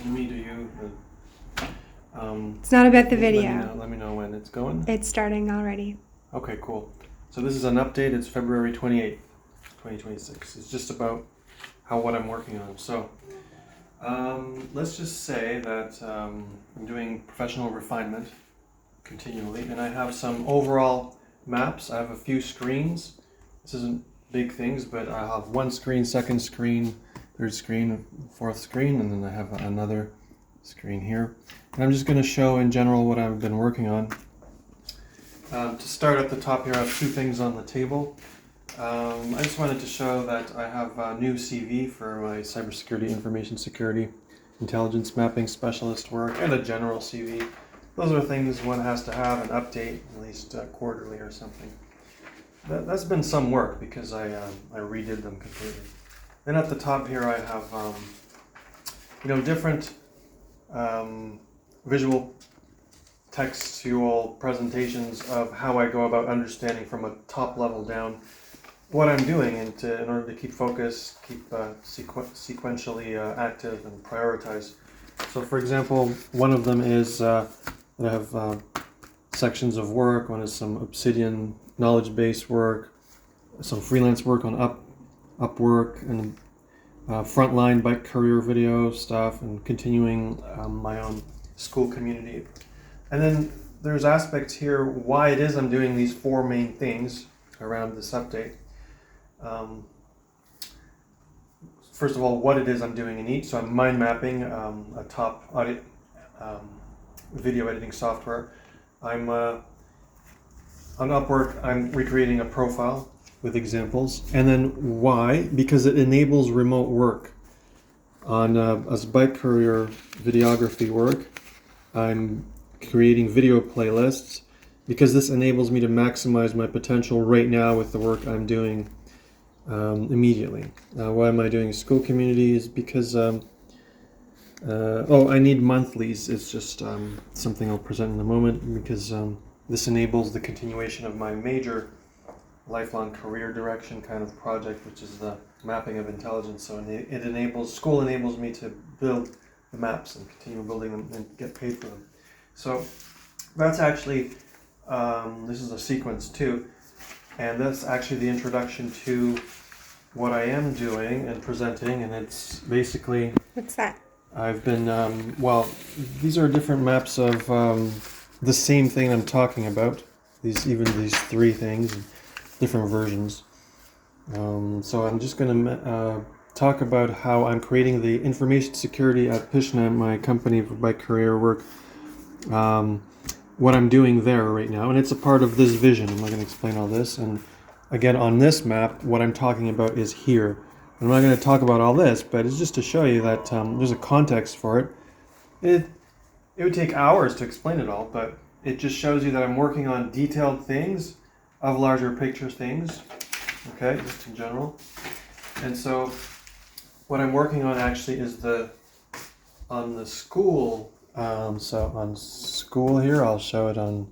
Me, do you? It's not about the video. Let me know when it's going. It's starting already. Okay, cool. So this is an update. It's February 28th, 2026. It's just about what I'm working on. So let's just say that I'm doing professional refinement continually, and I have some overall maps. I have a few screens. This isn't big things, but I have one screen, second screen, third screen, fourth screen, and then I have another screen here. And I'm just going to show in general what I've been working on. To start at the top here, I have two things on the table. I just wanted to show that I have a new CV for my cybersecurity, information security, intelligence mapping specialist work, and a general CV. Those are things one has to have and update at least quarterly or something. That's been some work because I redid them completely. Then at the top here I have different visual textual presentations of how I go about understanding from a top level down what I'm doing in order to keep focus, keep sequentially active and prioritize. So for example, one of them is that I have sections of work. One is some Obsidian knowledge base work, some freelance work on Upwork, and Frontline bike career video stuff, and continuing my own Skool community. And then there's aspects here why it is I'm doing these four main things around this update. First of all, what it is I'm doing in each. So I'm mind mapping a top audio, video editing software. I'm on Upwork, I'm recreating a profile with examples. And then why? Because it enables remote work. On as bike courier videography work, I'm creating video playlists because this enables me to maximize my potential right now with the work I'm doing immediately. Why am I doing Skool community is because I need monthlies. It's just something I'll present in a moment, because this enables the continuation of my major lifelong career direction kind of project, which is the mapping of intelligence. So Skool enables me to build the maps and continue building them and get paid for them. So that's actually, this is a sequence too, and that's actually the introduction to what I am doing and presenting, and it's basically... What's that? I've been, these are different maps of the same thing I'm talking about. These three things, different versions. So I'm just going to talk about how I'm creating the information security at Pishna, my company for bike career work. What I'm doing there right now, and it's a part of this vision. I'm not going to explain all this. And again, on this map, what I'm talking about is here. I'm not going to talk about all this, but it's just to show you that there's a context for it. It would take hours to explain it all, but it just shows you that I'm working on detailed things of larger picture things, okay, just in general. And so what I'm working on actually is on the Skool. So on Skool here, I'll show it on.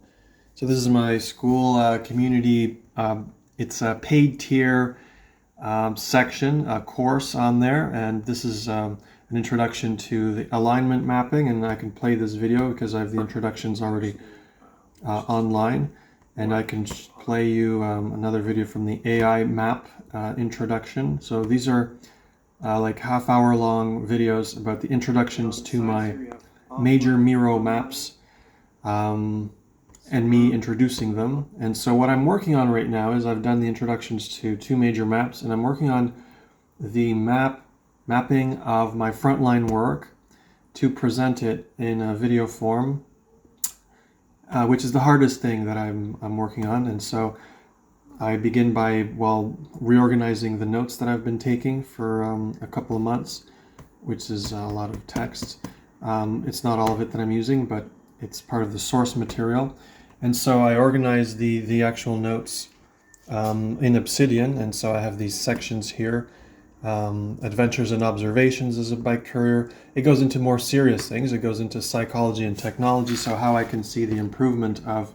So this is my Skool community. It's a paid tier section, a course on there, and this is an introduction to the alignment mapping, and I can play this video because I have the introductions already online, and I can play you another video from the AI map introduction. So these are like half-hour long videos about the introductions to my major Miro maps, and me introducing them. And so what I'm working on right now is I've done the introductions to two major maps, and I'm working on the mapping of my Frontline work to present it in a video form, which is the hardest thing that I'm working on. And so I begin by, reorganizing the notes that I've been taking for a couple of months, which is a lot of text. It's not all of it that I'm using, but it's part of the source material. And so I organize the actual notes in Obsidian, and so I have these sections here. Adventures and observations as a bike courier. It goes into more serious things. It goes into psychology and technology, so how I can see the improvement of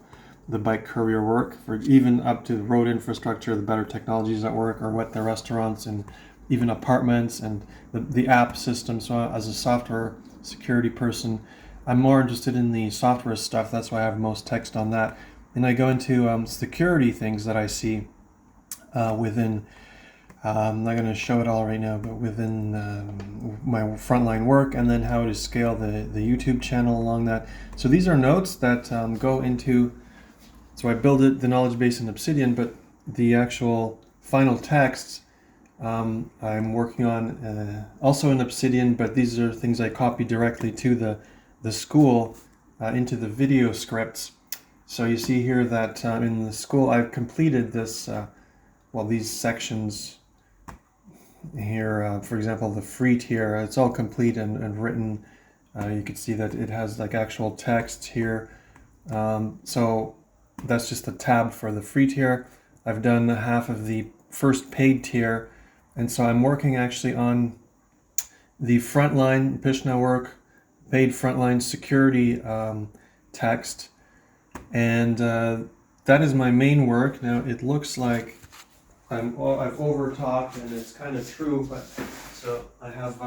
the bike courier work, for even up to the road infrastructure, the better technologies at work, or what the restaurants and even apartments and the app system. So as a software security person. I'm more interested in the software stuff. That's why I have most text on that. And I go into security things that I see within. I'm not going to show it all right now, but within my frontline work, and then how to scale the YouTube channel along that. So these are notes that go into. So I build the knowledge base in Obsidian, but the actual final texts I'm working on also in Obsidian, but these are things I copy directly to the Skool into the video scripts. So you see here that in the Skool I've completed this, these sections here, for example, the free tier, it's all complete and written. You can see that it has like actual text here. So that's just a tab for the free tier. I've done half of the first paid tier, and so I'm working actually on the Frontline Pishna work, paid Frontline security text, and that is my main work. Now it looks like I've over talked, and it's kind of true, but so I have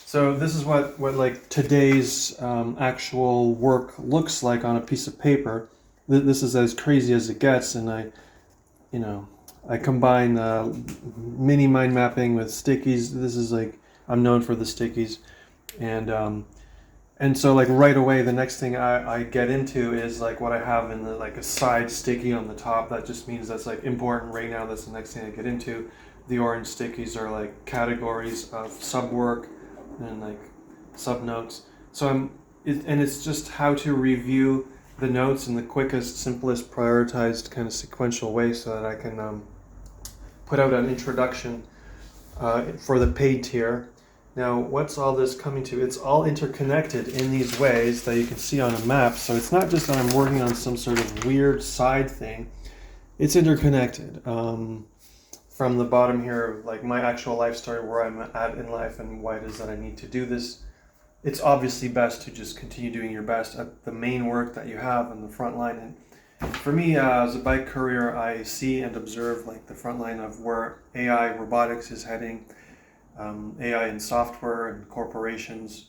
so this is what like today's actual work looks like on a piece of paper. This is as crazy as it gets, and I combine mini mind mapping with stickies. This is like, I'm known for the stickies, and so like right away the next thing I get into is like what I have in the like a side sticky on the top. That just means that's like important right now. That's the next thing I get into. The orange stickies are like categories of sub work and like sub notes. So it's just how to review the notes in the quickest, simplest, prioritized kind of sequential way, so that I can put out an introduction for the paid tier. Now, what's all this coming to? It's all interconnected in these ways that you can see on a map. So it's not just that I'm working on some sort of weird side thing. It's interconnected. From the bottom here, like my actual life story, where I'm at in life and why it is that I need to do this. It's obviously best to just continue doing your best at the main work that you have in the front line. And for me, as a bike courier, I see and observe like the front line of where AI robotics is heading, AI and software and corporations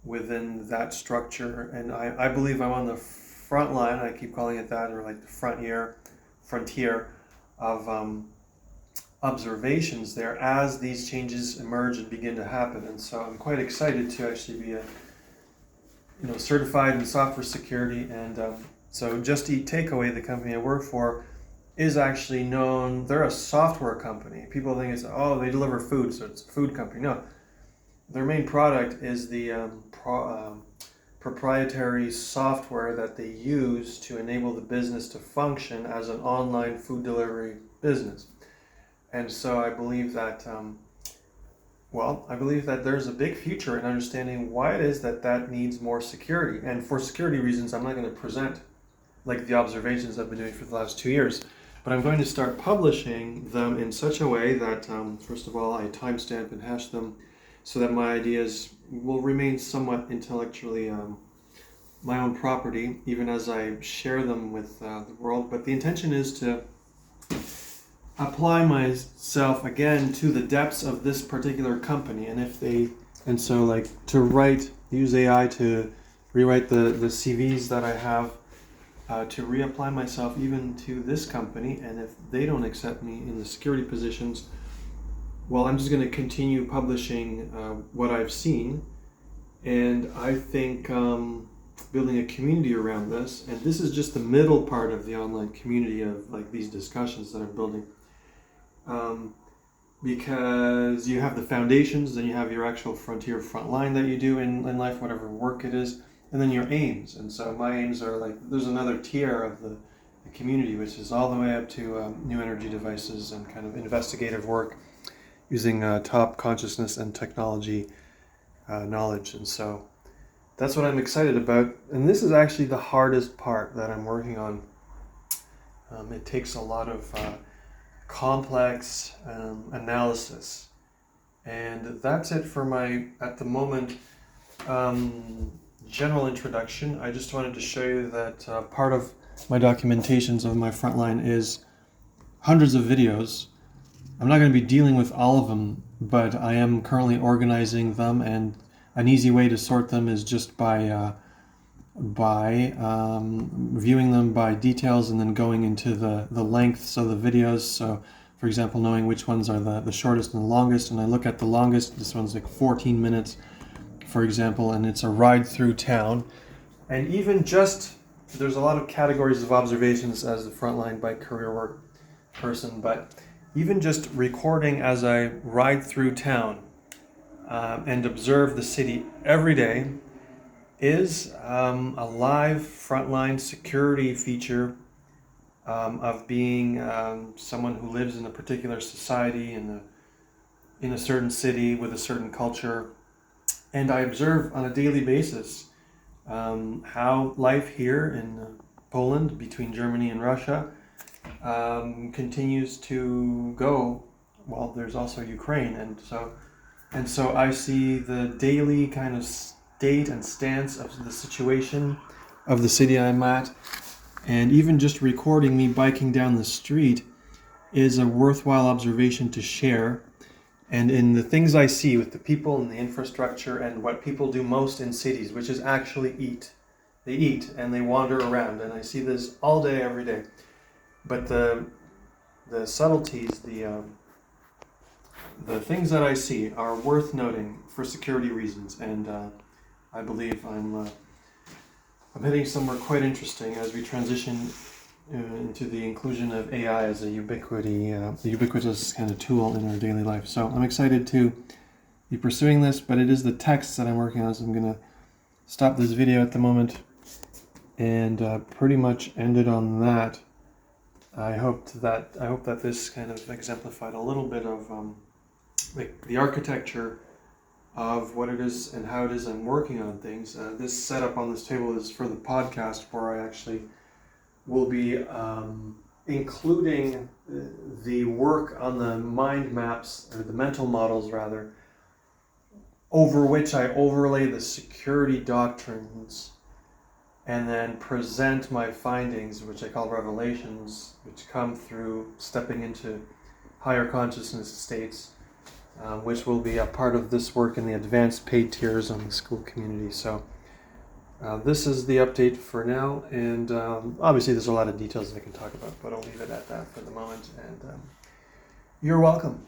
within that structure. And I believe I'm on the front line, I keep calling it that, or like the frontier of observations there as these changes emerge and begin to happen. And so I'm quite excited to actually be certified in software security. And so Just Eat Takeaway, the company I work for, is actually known, they're a software company. People think it's, oh, they deliver food, so it's a food company. No, their main product is the proprietary software that they use to enable the business to function as an online food delivery business. And so I believe that, there's a big future in understanding why it is that needs more security. And for security reasons, I'm not going to present like the observations I've been doing for the last 2 years, but I'm going to start publishing them in such a way that, first of all, I timestamp and hash them so that my ideas will remain somewhat intellectually my own property, even as I share them with the world. But the intention is to apply myself again to the depths of this particular company, and so like to use AI to rewrite the CVs that I have, to reapply myself even to this company. And if they don't accept me in the security positions, well, I'm just going to continue publishing what I've seen. And I think building a community around this, and this is just the middle part of the online community of like these discussions that I'm building. Because you have the foundations, then you have your actual frontier front line that you do in life, whatever work it is, and then your aims. And so my aims are like, there's another tier of the community, which is all the way up to new energy devices and kind of investigative work using top consciousness and technology knowledge. And so that's what I'm excited about. And this is actually the hardest part that I'm working on. It takes a lot of complex analysis. And that's it for my, at the moment, general introduction. I just wanted to show you that part of my documentations of my frontline is hundreds of videos. I'm not going to be dealing with all of them, but I am currently organizing them, and an easy way to sort them is just by viewing them by details and then going into the lengths of the videos. So, for example, knowing which ones are the shortest and the longest, and I look at the longest. This one's like 14 minutes, for example, and it's a ride through town. And even just, there's a lot of categories of observations as a Frontline bike career work person, but even just recording as I ride through town and observe the city every day is a live Frontline security feature of being someone who lives in a particular society in a certain city with a certain culture. And I observe on a daily basis how life here in Poland, between Germany and Russia, continues to go. Well, there's also Ukraine, and so I see the daily kind of state and stance of the situation of the city I'm at, and even just recording me biking down the street is a worthwhile observation to share. And in the things I see with the people and the infrastructure and what people do most in cities, which is actually eat. They eat and they wander around, and I see this all day, every day. But the subtleties, the things that I see are worth noting for security reasons, and I believe I'm hitting somewhere quite interesting as we transition into the inclusion of AI as a ubiquitous kind of tool in our daily life. So I'm excited to be pursuing this, but it is the text that I'm working on, so I'm going to stop this video at the moment and pretty much end it on that. I hope that this kind of exemplified a little bit of like the architecture of what it is and how it is I'm working on things. This setup on this table is for the podcast, where I actually will be including the work on the mind maps, or the mental models rather, over which I overlay the security doctrines and then present my findings, which I call revelations, which come through stepping into higher consciousness states, which will be a part of this work in the advanced paid tiers on the Skool community. So this is the update for now, and obviously there's a lot of details I can talk about, but I'll leave it at that for the moment, and you're welcome.